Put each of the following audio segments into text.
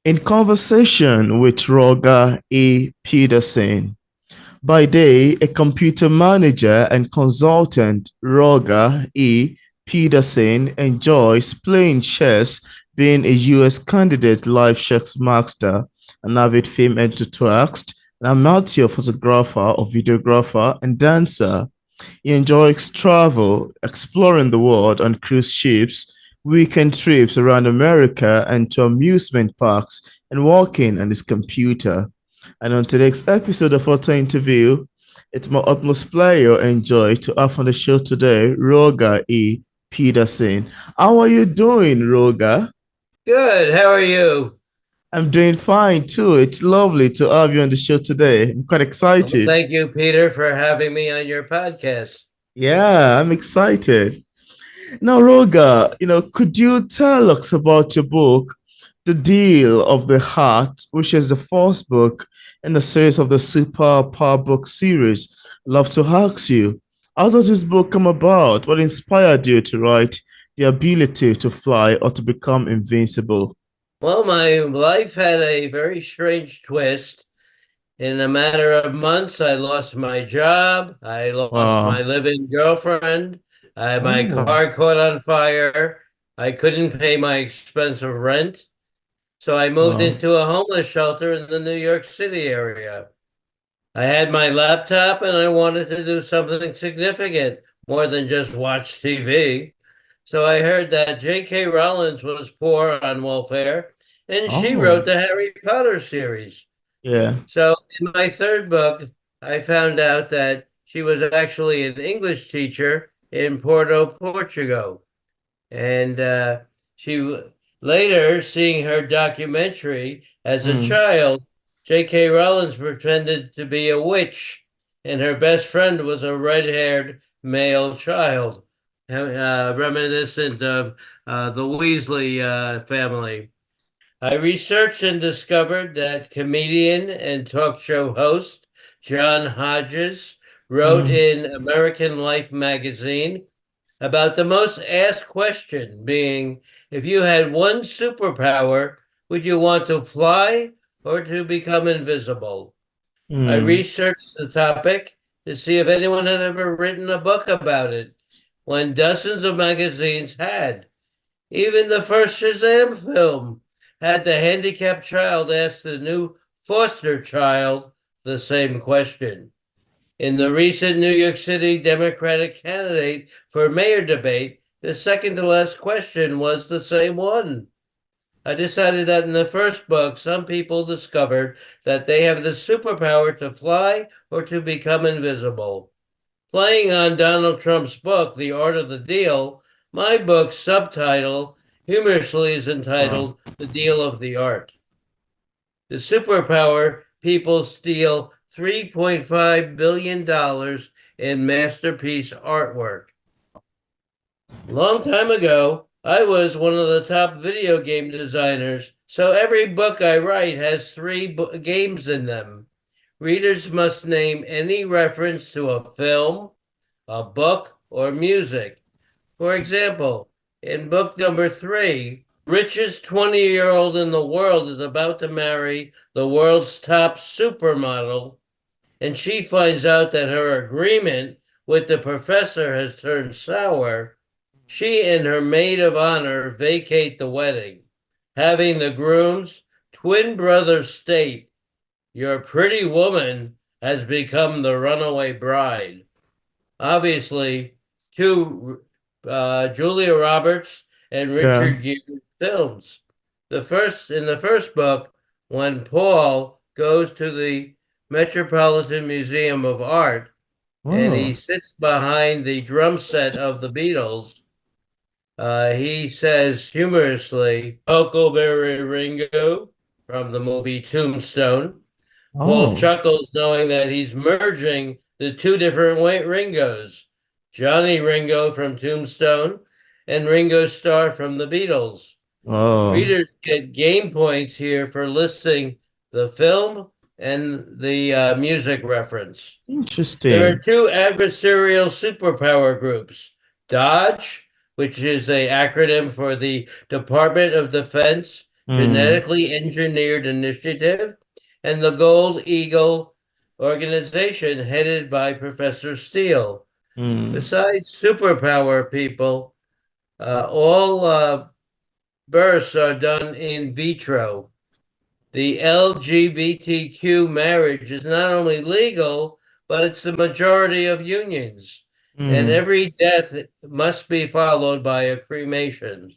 In conversation with Roga A. Peterson. By day, a computer manager and consultant, Roga E. Peterson enjoys playing chess, being a U.S. candidate live chess master, an avid film enthusiast, an amateur photographer or videographer, and dancer. He enjoys travel, exploring the world on cruise ships, weekend trips around America and to amusement parks, and working on his computer. And on today's episode of Auto Interview, it's my utmost pleasure and joy to have on the show today Roga E. Peterson. How are you doing, Roga? Good. How are you? I'm doing fine too. It's lovely to have you on the show today. I'm quite Well, excited. thank you, Peter, for having me on your podcast. Yeah, I'm excited. Now, Roga, could you tell us about your book, The Deal of the Heart, which is the first book in the series of the Super Power Book series? I'd love to ask you, how did this book come about? What inspired you to write The Ability to Fly or to Become Invincible? Well, my life had a very strange twist. In a matter of months, I lost my job. I lost my Wow. living girlfriend. My Oh, car caught on fire. I couldn't pay my expensive rent. So I moved wow. into a homeless shelter in the New York City area. I had my laptop and I wanted to do something significant more than just watch TV. So I heard that J.K. Rowling was poor on welfare and she wrote Oh, the Harry Potter series. yeah. So in my third book, I found out that she was actually an English teacher in Porto, Portugal. And she later, seeing her documentary as a Mm. child, J.K. Rowling pretended to be a witch, and her best friend was a red-haired male child, reminiscent of the Weasley family. I researched and discovered that comedian and talk show host John Hodges wrote Mm. in American Life magazine about the most asked question being, if you had one superpower, would you want to fly or to become invisible? I Mm. researched the topic to see if anyone had ever written a book about it, when dozens of magazines had. Even the first Shazam film had the handicapped child ask the new foster child the same question. In the recent New York City Democratic candidate for mayor debate, the second to last question was the same one. I decided that in the first book, some people discovered that they have the superpower to fly or to become invisible. Playing on Donald Trump's book, The Art of the Deal, my book's subtitle humorously is Wow. entitled The Deal of the Art. The superpower people steal $3.5 billion in masterpiece artwork. Long time ago, I was one of the top video game designers, so every book I write has three games in them. Readers must name any reference to a film, a book, or music. For example, in book number three, richest 20-year-old in the world is about to marry the world's top supermodel, and she finds out that her agreement with the professor has turned sour. She and her maid of honor vacate the wedding, having the groom's twin brother state, your pretty woman has become the runaway bride. Obviously, two Julia Roberts and Yeah. Richard Gere films. The first book, when Paul goes to the Metropolitan Museum of Art and he Oh. sits behind the drum set of the Beatles, he says humorously, "Huckleberry Ringo" from the movie Tombstone. Paul Oh. chuckles knowing that he's merging the two different Ringos, Johnny Ringo from Tombstone and Ringo Starr from the Beatles. Oh. Readers get game points here for listing the film and the music reference. There are Interesting. two adversarial superpower groups, Dodge, which is an acronym for the Department of Defense Mm, genetically engineered initiative, and the Gold Eagle organization headed by Professor Steele. mm, Besides superpower people, all births are done in vitro. The LGBTQ marriage is not only legal, but it's the majority of unions. And mm. every death must be followed by a cremation.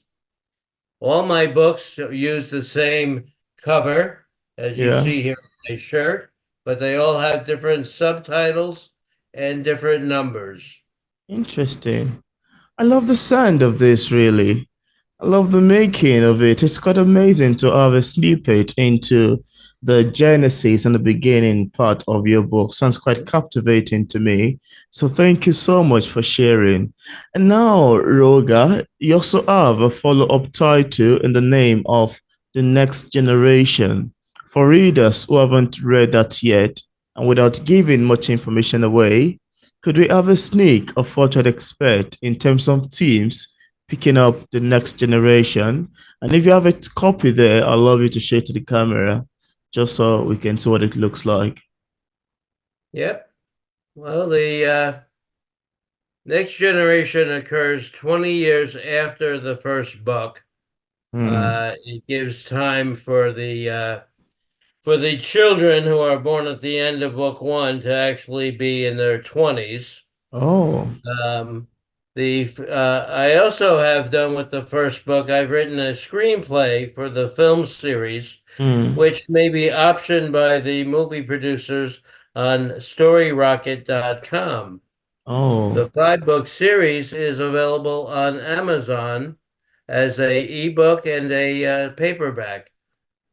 All my books use the same cover, as you Yeah, see here on my shirt, but they all have different subtitles and different numbers. interesting. I love the sound of this, really. I love the making of it. It's quite amazing to have a snippet into the genesis and the beginning part of your book. Sounds quite captivating to me. So thank you so much for sharing. And now, Roga, you also have a follow-up title in the name of The Next Generation. For readers who haven't read that yet, and without giving much information away, could we have a sneak of what to expect in terms of themes picking up the next generation? And if you have a copy there, I'd love you to share to the camera just so we can see what it looks like. Yep. Well, the next generation occurs 20 years after the first book. Hmm. It gives time for the children who are born at the end of book one to actually be in their 20s. Oh. Um, I also have done with the first book. I've written a screenplay for the film series, Hmm. which may be optioned by the movie producers on StoryRocket.com. Oh. The five-book series is available on Amazon as a ebook and a paperback.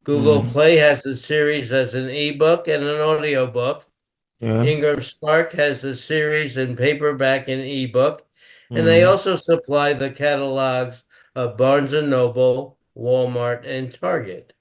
Google Hmm. Play has the series as an ebook and an audiobook. Yeah. Ingram Spark has the series in paperback and ebook, and they Hmm. also supply the catalogs of Barnes and Noble, Walmart, and Target.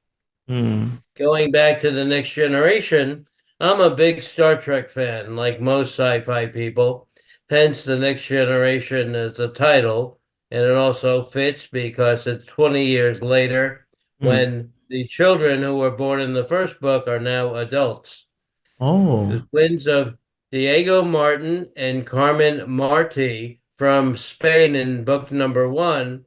Hmm. Going back to the next generation, I'm a big Star Trek fan, like most sci-fi people. Hence, the next generation is the title, and it also fits because it's 20 years later Hmm. when the children who were born in the first book are now adults. The Oh. twins of Diego Martin and Carmen Marti from Spain in book number one,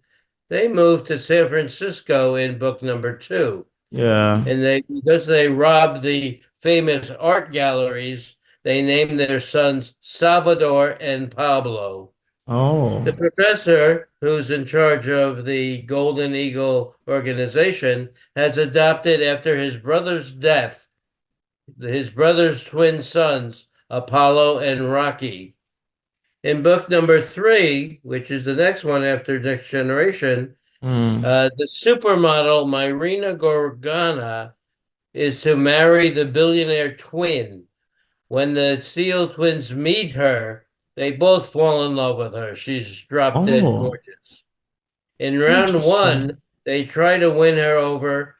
they moved to San Francisco in book number two. Yeah. And they because they robbed the famous art galleries, they named their sons Salvador and Pablo. Oh. The professor, who's in charge of the Golden Eagle organization, has adopted after his brother's death his brother's twin sons, Apollo and Rocky. In book number three, which is the next one after Next Generation, Hmm. the supermodel Myrina Gorgana is to marry the billionaire twin. When the Steele twins meet her, they both fall in love with her. She's drop dead Oh. gorgeous. In round Interesting. one, they try to win her over,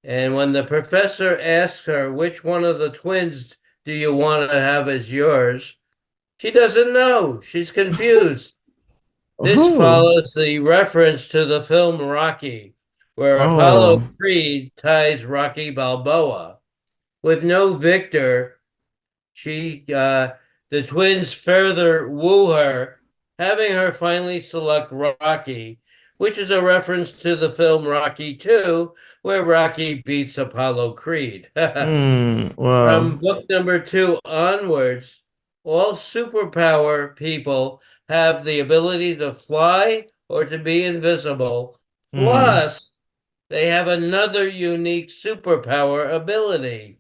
and when the professor asks her which one of the twins do you want to have as yours, she doesn't know. She's confused. This Oh. follows the reference to the film Rocky, where Apollo Oh. Creed ties Rocky Balboa. With no victor, the twins further woo her, having her finally select Rocky, which is a reference to the film Rocky 2, where Rocky beats Apollo Creed. Hmm. Wow. From book number two onwards, all superpower people have the ability to fly or to be invisible. Hmm. Plus, they have another unique superpower ability.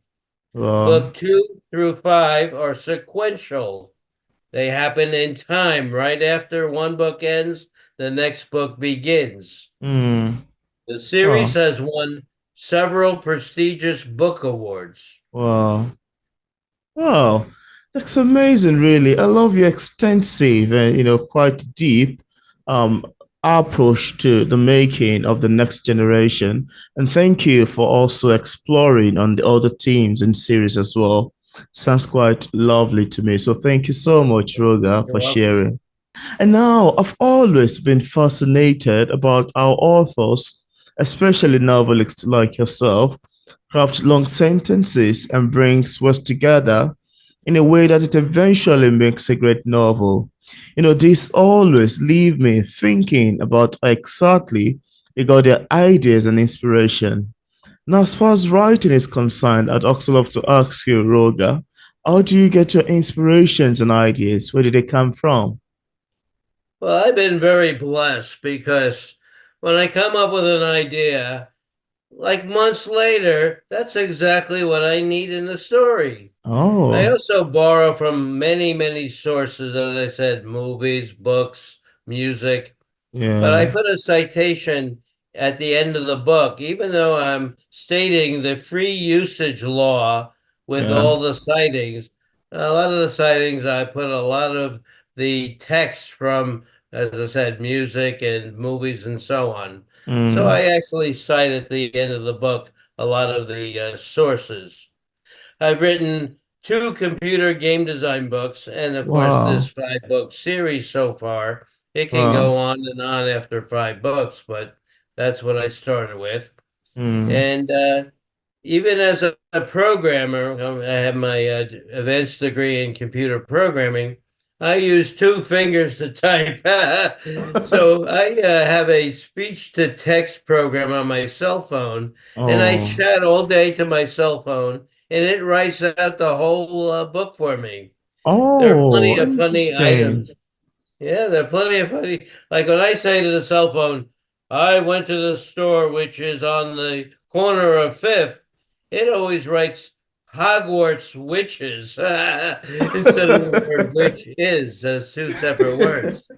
Wow. Book two through five are sequential. They happen in time. Right after one book ends, the next book begins. Hmm. The series Oh. has won several prestigious book awards. Wow. Wow, that's amazing, really. I love your extensive and quite deep um approach to the making of the next generation. And thank you for also exploring on the other themes and series as well. Sounds quite lovely to me. So thank you so much, Roga, You're for welcome. sharing. And now I've always been fascinated about how authors especially novelists like yourself, craft long sentences and brings words together in a way that it eventually makes a great novel. This always leave me thinking about how exactly you got their ideas and inspiration. Now, as far as writing is concerned, I'd also love to ask you, Roga, how do you get your inspirations and ideas? Where did they come from? Well, I've been very blessed because when I come up with an idea, like months later, that's exactly what I need in the story. I Oh, also borrow from many, many sources, as I said, movies, books, music. But I yeah, put a citation at the end of the book, even though I'm stating the free usage law with yeah, all the sightings. A lot of the sightings, I put a lot of the text from, as I said, music and movies and so on. So mm, I actually cite at the end of the book a lot of the sources. I've written two computer game design books, and of course, this wow, 5 book series so far. It can wow, go on and on after 5 books, but that's what I started with. mm, And even as a programmer, I have my advanced degree in computer programming. I use two fingers to type. So I have a speech to text program on my cell phone, and I oh, chat all day to my cell phone, and it writes out the whole book for me. There are plenty oh, of funny items. interesting. Yeah, there are plenty of funny. Like when I say to the cell phone, I went to the store, which is on the corner of Fifth, it always writes Hogwarts witches instead of the word witch is as two separate words.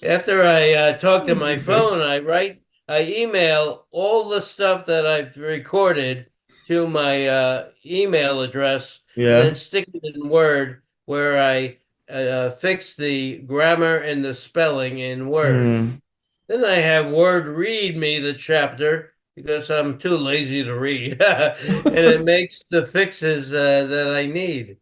After I talk to Oh, my phone, goodness. I email all the stuff that I've recorded to my email address and then Yeah, stick it in Word where I fix the grammar and the spelling in Word. mm, Then I have Word read me the chapter because I'm too lazy to read, and it makes the fixes that I need.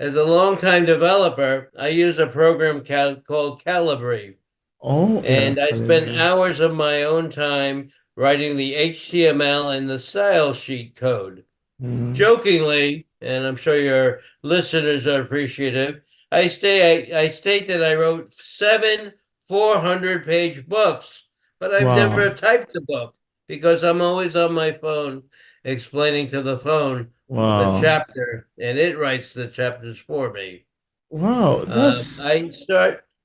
As a longtime developer, I use a program called Calibri. oh, yeah, And I spent Calibri. hours of my own time writing the HTML and the style sheet code. Mm, Jokingly, and I'm sure your listeners are appreciative, I state that I wrote seven 400-page books, but I've never wow, typed a book because I'm always on my phone explaining to the phone the wow, chapter, and it writes the chapters for me. wow, that's,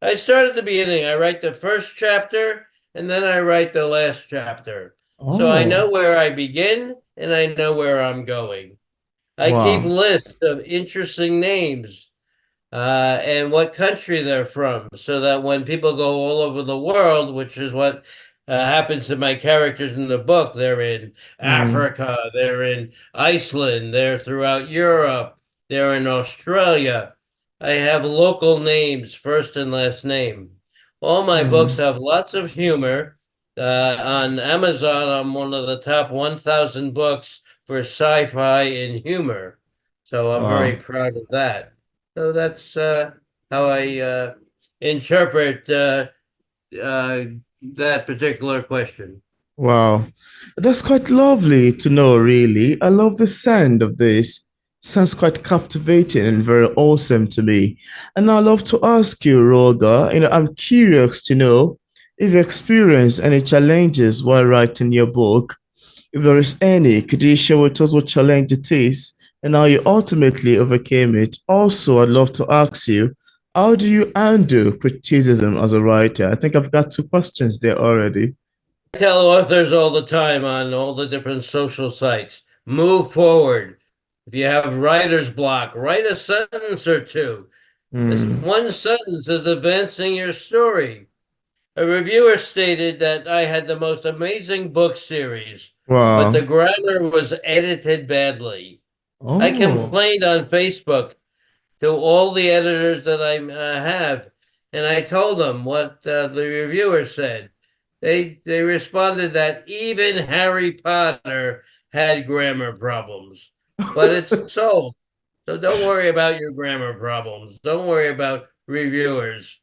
I start at the beginning. I write the first chapter and then I write the last chapter. So I oh, know where I begin and I know where I'm going. I keep wow, lists of interesting names and what country they're from, so that when people go all over the world, which is what happens to my characters in the book, they're in mm, Africa, they're in Iceland, they're throughout Europe, they're in Australia. I have local names, first and last name. All my books mm, have lots of humor. On Amazon, I'm one of the top 1,000 books for sci-fi and humor. So I'm very wow. proud of that. So that's how I interpret uh, that particular question. Wow, that's quite lovely to know, really. I love the sound of this. Sounds quite captivating and very awesome to me. And I love to ask you, Roga, I'm curious to know if you experienced any challenges while writing your book. If there is any, could you share with us what challenge it is and how you ultimately overcame it? Also, I'd love to ask you, how do you handle criticism as a writer? I think I've got two questions there already. I tell authors all the time on all the different social sites, move forward. If you have writer's block, write a sentence or two. This Hmm. one sentence is advancing your story. A reviewer stated that I had the most amazing book series, but the Wow. grammar was edited badly. I Oh. complained on Facebook to all the editors that I have, and I told them what the reviewer said. They responded that even Harry Potter had grammar problems, but it's sold. So don't worry about your grammar problems. Don't worry about reviewers.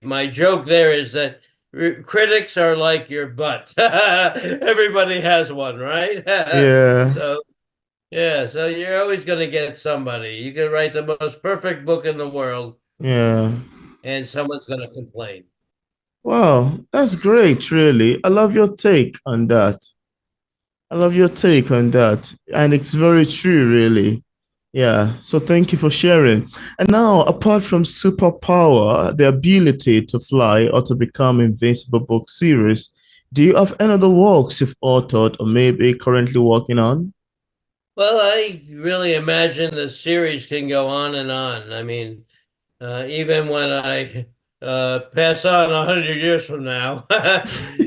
My joke there is that critics are like your butt. Everybody has one, right? Yeah. So yeah, so you're always going to get somebody. You can write the most perfect book in the world, Yeah. and someone's going to complain. Wow, that's great, really. I love your take on that. I love your take on that. And it's very true, really. Yeah. So thank you for sharing. And now, apart from superpower, the ability to fly or to become invincible book series, do you have any other works you've authored or maybe currently working on? Well, I really imagine the series can go on and on. I mean, even when I pass on 100 years from now,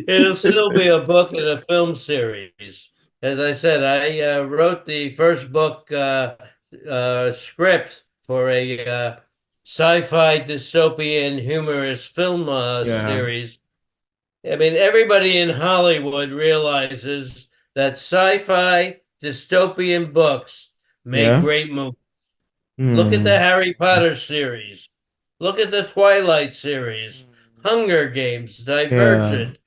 it'll still be a book and a film series. As I said, I wrote the first book script for a sci-fi dystopian humorous film Yeah. series. I mean, everybody in Hollywood realizes that sci-fi dystopian books make Yeah. great movies. Look at the Hmm. Harry Potter series. Look at the Twilight series, Hunger Games, Yeah. Divergent.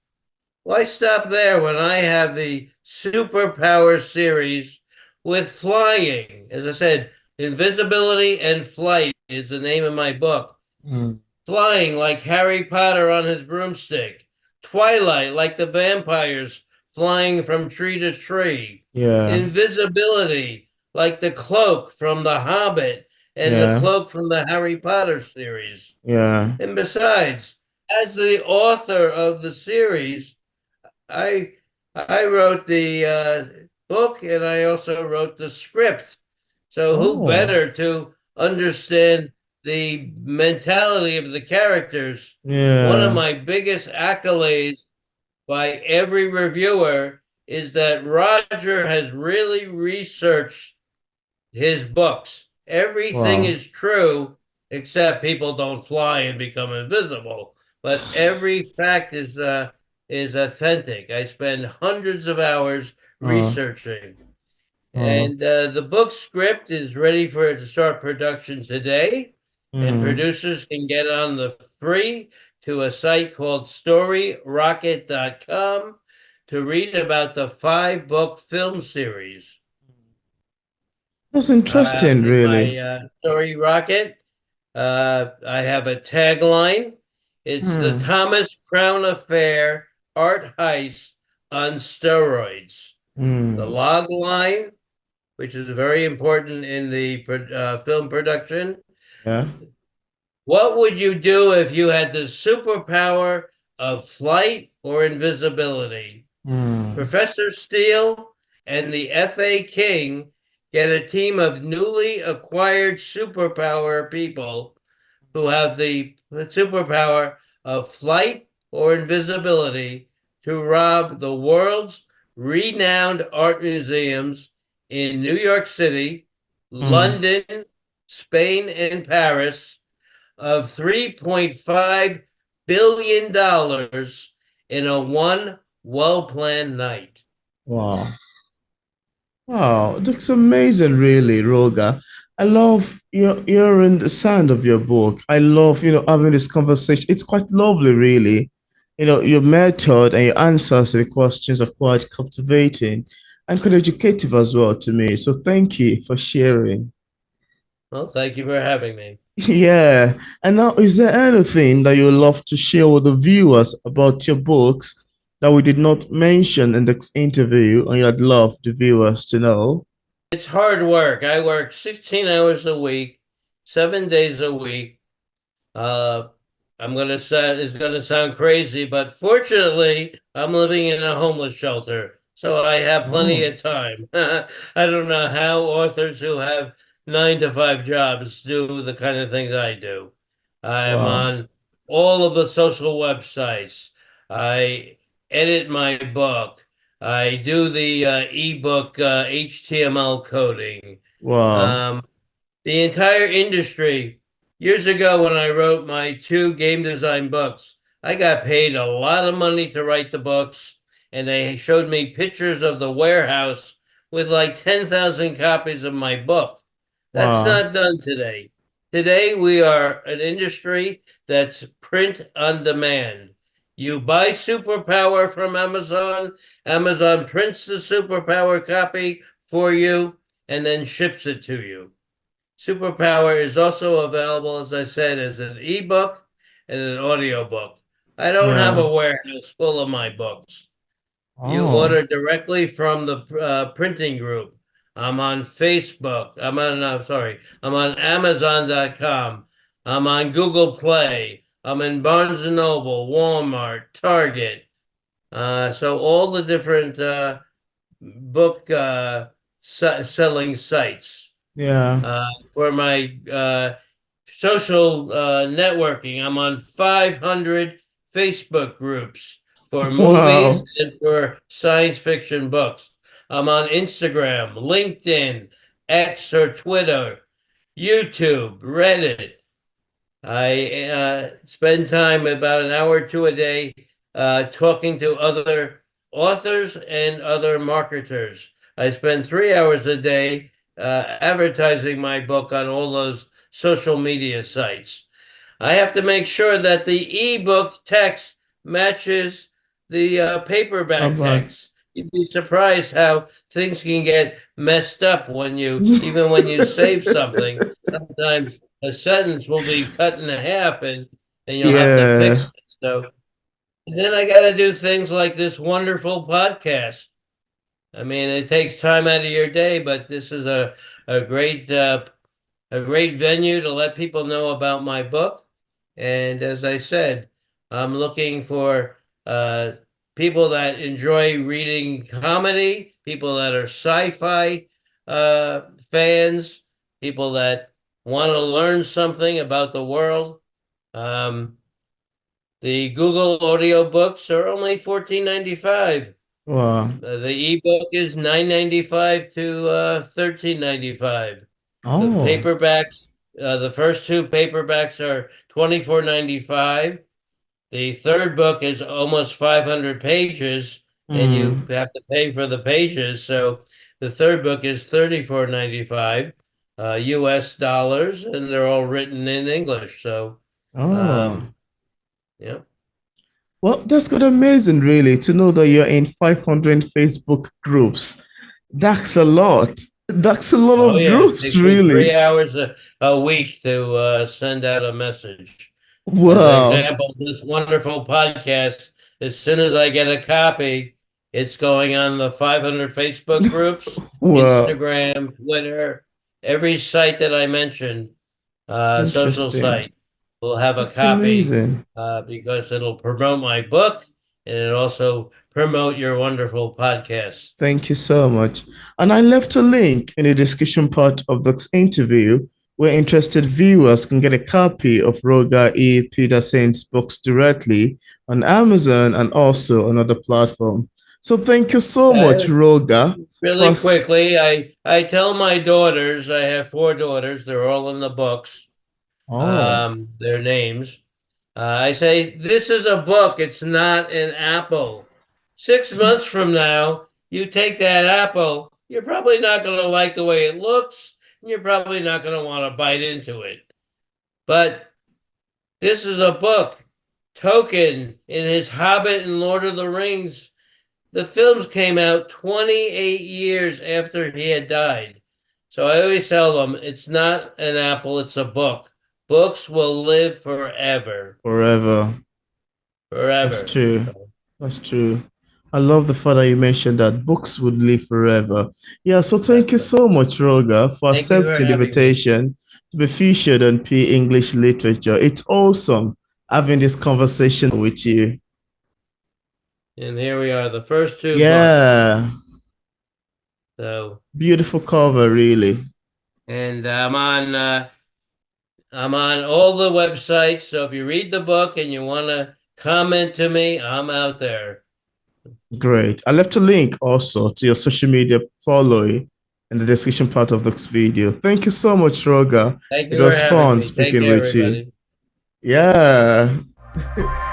Why stop there when I have the superpower series with flying? As I said, invisibility and flight is the name of my book. Hmm. Flying like Harry Potter on his broomstick. Twilight like the vampires flying from tree to tree. Yeah. Invisibility like the cloak from The Hobbit and the Yeah. cloak from the Harry Potter series. Yeah. And besides, as the author of the series, I I wrote the book and I also wrote the script. So who Oh. better to understand the mentality of the characters? One of Yeah. my biggest accolades by every reviewer is that Roger has really researched his books. Everything Wow. is true except people don't fly and become invisible. But every fact is authentic. I spend hundreds of hours Uh, researching. uh, And the book script is ready for it to start production today. And mm. producers can get on the free to a site called storyrocket.com to read about the 5 book film series. That's interesting, In really. my story rocket, I have a tagline. It's the Hmm. Thomas Crown Affair art heist on steroids. The Hmm. log line, which is very important in the film production. Yeah. What would you do if you had the superpower of flight or invisibility? Hmm. Professor Steele and the F.A. King get a team of newly acquired superpower people who have the superpower of flight or invisibility to rob the world's renowned art museums in New York City, Hmm. London, Spain, and Paris of $3.5 billion in a one well planned night. Wow. Wow. That's amazing, really, Roga. I love hearing the sound of your book. I love, having this conversation. It's quite lovely, really. Your method and your answers to the questions are quite captivating and quite educative as well to me. So thank you for sharing. Well, thank you for having me. Yeah. And now, is there anything that you would love to share with the viewers about your books that we did not mention in this interview and you'd love the viewers to know? It's hard work. I work 16 hours a week, 7 days a week. Uh, it's gonna sound crazy, but fortunately, I'm living in a homeless shelter, so I have plenty Oh, of time. I don't know how authors who have 9 to 5 jobs do the kind of things I do. I'm wow. on all of the social websites. I edit my book. I do the ebook HTML coding. Wow. Um, the entire industry. Years ago, when I wrote my 2 game design books, I got paid a lot of money to write the books, and they showed me pictures of the warehouse with like 10,000 copies of my book. That's Wow. not done today. Today, we are an industry that's print on demand. You buy superpower from Amazon. Amazon prints the superpower copy for you and then ships it to you. Superpower is also available, as I said, as an ebook and an audiobook. I don't have Yeah. a warehouse full of my books. You Oh, order directly from the printing group. I'm on Facebook. I'm on Amazon.com. I'm on Google Play. I'm in Barnes and Noble, Walmart, Target. So all the different book selling sites. yeah. For my social networking, I'm on 500 Facebook groups for movies Wow. and for science fiction books. I'm on Instagram, LinkedIn, X or Twitter, YouTube, Reddit. I spend time about an hour or two a day talking to other authors and other marketers. I spend 3 hours a day advertising my book on all those social media sites. I have to make sure that the ebook text matches the How paperback about text. You'd be surprised how things can get messed up even when you save something. Sometimes a sentence will be cut in half and you'll have to fix Yeah. it. So and then I got to do things like this wonderful podcast. I mean, it takes time out of your day, but this is a great a great venue to let people know about my book. And as I said, I'm looking for people that enjoy reading comedy, people that are sci-fi fans, people that want to learn something about the world. Um, the Google audio books are only $14.95. Wow. The ebook is $9.95 to $13.95. The Oh. paperbacks, the first two paperbacks are $24.95. The third book is almost 500 pages, and you Hmm. have to pay for the pages. So the third book is $34.95 US dollars, and they're all written in English. So, Oh. um, yeah. Well, that's good, amazing, really, to know that you're in 500 Facebook groups. That's a lot. That's a lot Oh, of yeah. It groups, takes me three really. hours a week to send out a message. As an Wow. example, this wonderful podcast, as soon as I get a copy, it's going on the 500 Facebook groups, Wow. Instagram, Twitter, every site that I mentioned, social Interesting. site, will have a That's copy amazing. because it'll promote my book and it also promote your wonderful podcast. Thank you so much. And I left a link in the description part of this interview where interested viewers can get a copy of Roga E. Peterson's books directly on Amazon and also on other platform. So thank you so much, Uh, Roga, for Really quickly, I tell my daughters, I have four daughters, they're all in the books, oh, their names. I say, this is a book, it's not an apple. 6 months from now, you take that apple, you're probably not going to like the way it looks, and you're probably not going to want to bite into it. But this is a book. Tolkien, in his Hobbit and Lord of the Rings, the films came out 28 years after he had died. So I always tell them it's not an apple, it's a book. Books will live forever, forever. That's forever. true. So That's true. I love the fact that you mentioned that books would live forever. Yeah, so thank that's you right. so much, Roga, for Thank you for accepting the having me. invitation to be featured on P English Literature. It's awesome having this conversation with you. And here we are, the first two books. Yeah, So, beautiful cover, really. and I'm on all the websites. So if you read the book and you want to comment to me, I'm out there. Great. I left a link also to your social media following in the description part of this video. Thank you so much, Roga. Thank It you for was having fun me. Take speaking care, with you. everybody. Yeah.